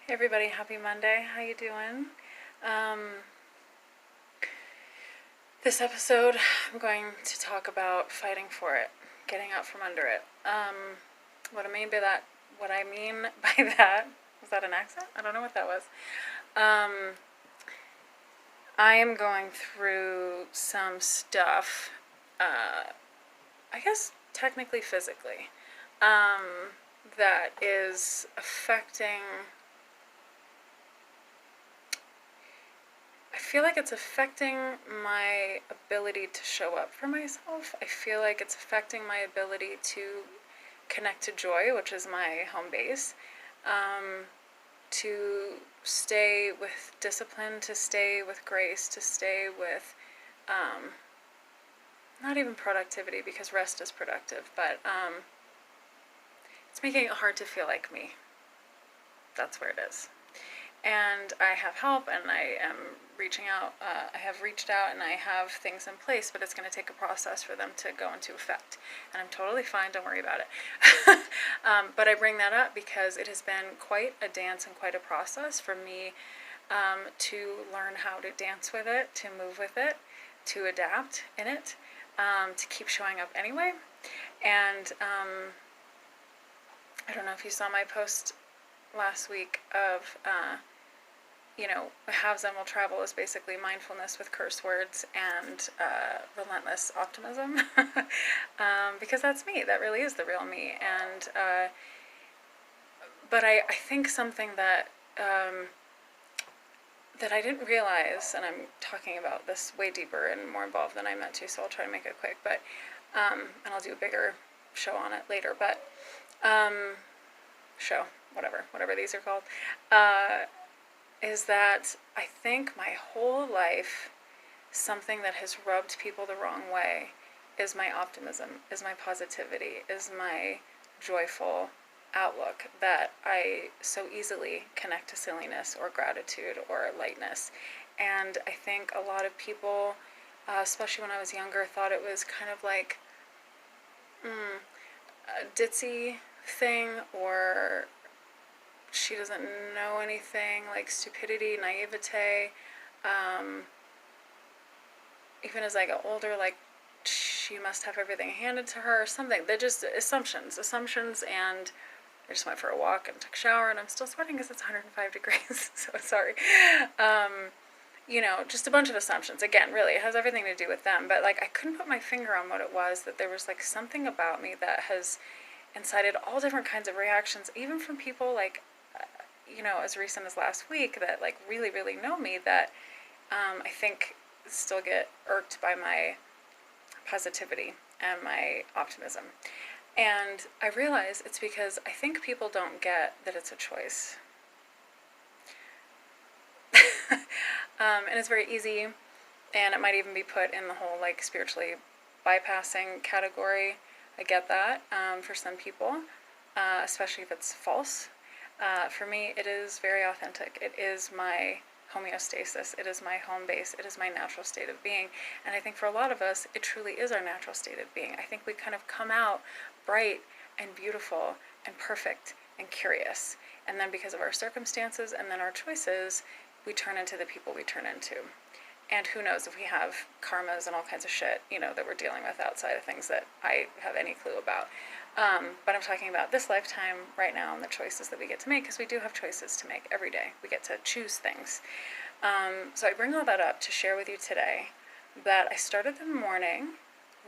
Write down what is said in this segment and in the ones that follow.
Hey everybody, happy Monday. How you doing? Um, this episode, I'm going to talk about fighting for it, getting out from under it. What I mean by that, what I mean by that, was that an accent? I don't know what that was. Um, I am going through some stuff, I guess technically physically, that is affecting. I feel like it's affecting my ability to show up for myself. I feel like it's affecting my ability to connect to joy, which is my home base, um, to stay with discipline, to stay with grace, to stay with um, not even productivity because rest is productive, but it's making it hard to feel like me. That's where it is. And I have help, and I am reaching out. I have reached out, and I have things in place, but it's going to take a process for them to go into effect. And I'm totally fine. Don't worry about it. But I bring that up because it has been quite a dance and quite a process for me to learn how to dance with it, to move with it, to adapt in it, to keep showing up anyway. And I don't know if you saw my post last week of Have Zen Will Travel is basically mindfulness with curse words and relentless optimism. Because that's me. That really is the real me. And but I think something that that I didn't realize, and I'm talking about this way deeper and more involved than I meant to, so I'll try to make it quick. But and I'll do a bigger show on it later. But show, whatever these are called. Is that I think my whole life, something that has rubbed people the wrong way is my optimism, is my positivity, is my joyful outlook, that I so easily connect to silliness or gratitude or lightness. And I think a lot of people, especially when I was younger, thought it was kind of like a ditzy thing, or she doesn't know anything, like stupidity, naivete. Even as I got older, like she must have everything handed to her or something. They're just assumptions, and I just went for a walk and took a shower, and I'm still sweating because it's 105 degrees, so sorry. Just a bunch of assumptions. Again, really, it has everything to do with them, but like I couldn't put my finger on what it was, that there was like something about me that has incited all different kinds of reactions, even from people like as recent as last week that like really, really know me, that I think still get irked by my positivity and my optimism. And I realize it's because I think people don't get that it's a choice. And it's very easy, and it might even be put in the whole like spiritually bypassing category. I get that for some people, especially if it's false. For me, it is very authentic. It is my homeostasis. It is my home base. It is my natural state of being. And I think for a lot of us, it truly is our natural state of being. I think we kind of come out bright and beautiful and perfect and curious. And then because of our circumstances and then our choices, we turn into the people we turn into. And who knows if we have karmas and all kinds of shit, that we're dealing with outside of things that I have any clue about. But I'm talking about this lifetime right now and the choices that we get to make, because we do have choices to make every day. We get to choose things. So I bring all that up to share with you today that I started the morning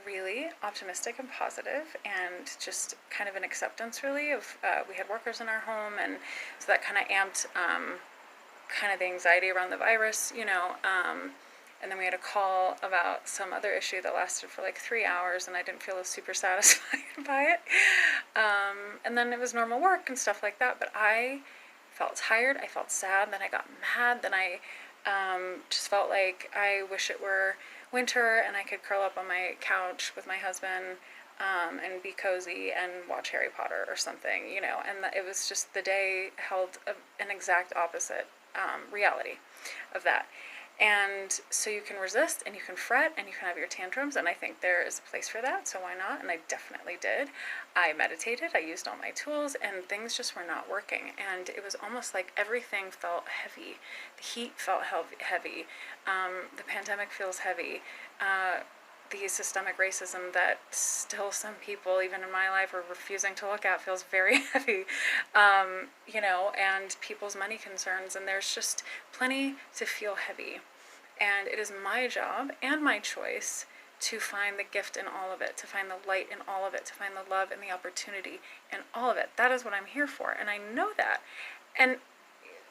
really optimistic and positive, and just kind of an acceptance really of, we had workers in our home, and so that kind of amped kind of the anxiety around the virus, and then we had a call about some other issue that lasted for like 3 hours, and I didn't feel super satisfied by it. And then it was normal work and stuff like that, but I felt tired, I felt sad, then I got mad, then I just felt like I wish it were winter and I could curl up on my couch with my husband and be cozy and watch Harry Potter or something, and it was just, the day held an exact opposite reality of that. And so you can resist and you can fret and you can have your tantrums, and I think there is a place for that, so why not? And I definitely did. I meditated, I used all my tools, and things just were not working. And it was almost like everything felt heavy. The heat felt heavy. The pandemic feels heavy. The systemic racism that still some people, even in my life, are refusing to look at feels very heavy, and people's money concerns, and there's just plenty to feel heavy. And it is my job and my choice to find the gift in all of it, to find the light in all of it, to find the love and the opportunity in all of it. That is what I'm here for, and I know that. And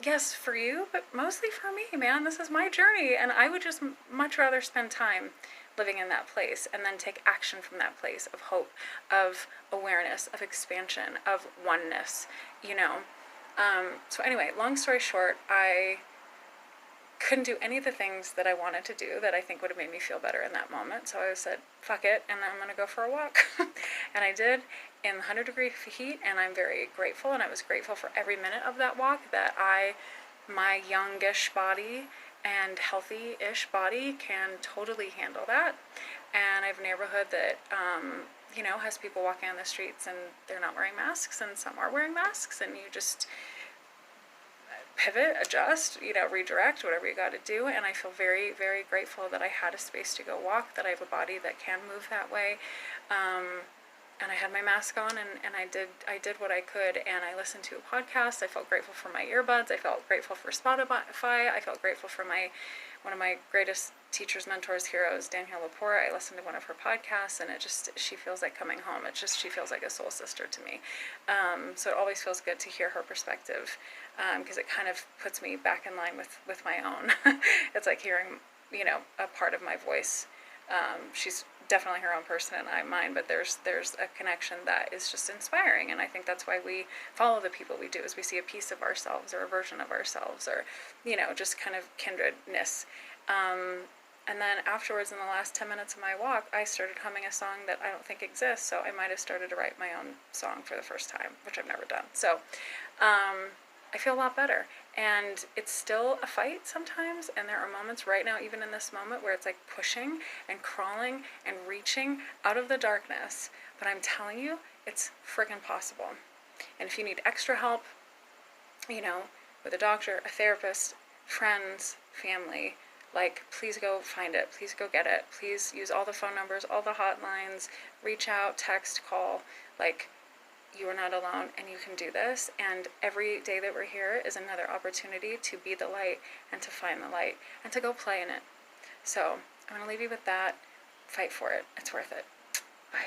yes, for you, but mostly for me, man. This is my journey, and I would just much rather spend time living in that place and then take action from that place of hope, of awareness, of expansion, of oneness, So anyway, long story short, I couldn't do any of the things that I wanted to do that I think would have made me feel better in that moment. So I said, fuck it, and I'm going to go for a walk. And I did in 100-degree heat, and I'm very grateful, and I was grateful for every minute of that walk that my youngish body and healthy-ish body can totally handle that. And I have a neighborhood that, has people walking on the streets and they're not wearing masks, and some are wearing masks, and you just pivot, adjust, redirect, whatever you got to do. And I feel very, very grateful that I had a space to go walk, that I have a body that can move that way. And I had my mask on, and I did what I could, and I listened to a podcast. I felt grateful for my earbuds. I felt grateful for Spotify. I felt grateful for one of my greatest teachers, mentors, heroes, Danielle Laporte. I listened to one of her podcasts, and she feels like coming home. She feels like a soul sister to me. So it always feels good to hear her perspective, because it kind of puts me back in line with my own. It's like hearing, a part of my voice. She's definitely her own person and I'm mine, but there's a connection that is just inspiring, and I think that's why we follow the people we do, is we see a piece of ourselves or a version of ourselves, or just kind of kindredness. And then afterwards, in the last 10 minutes of my walk, I started humming a song that I don't think exists, so I might have started to write my own song for the first time, which I've never done. So I feel a lot better. And it's still a fight sometimes, and there are moments right now, even in this moment, where it's like pushing and crawling and reaching out of the darkness. But I'm telling you, it's friggin' possible. And if you need extra help, with a doctor, a therapist, friends, family, please go find it. Please go get it. Please use all the phone numbers, all the hotlines, reach out, text, call. You are not alone, and you can do this. And every day that we're here is another opportunity to be the light and to find the light and to go play in it. So I'm going to leave you with that. Fight for it. It's worth it. Bye.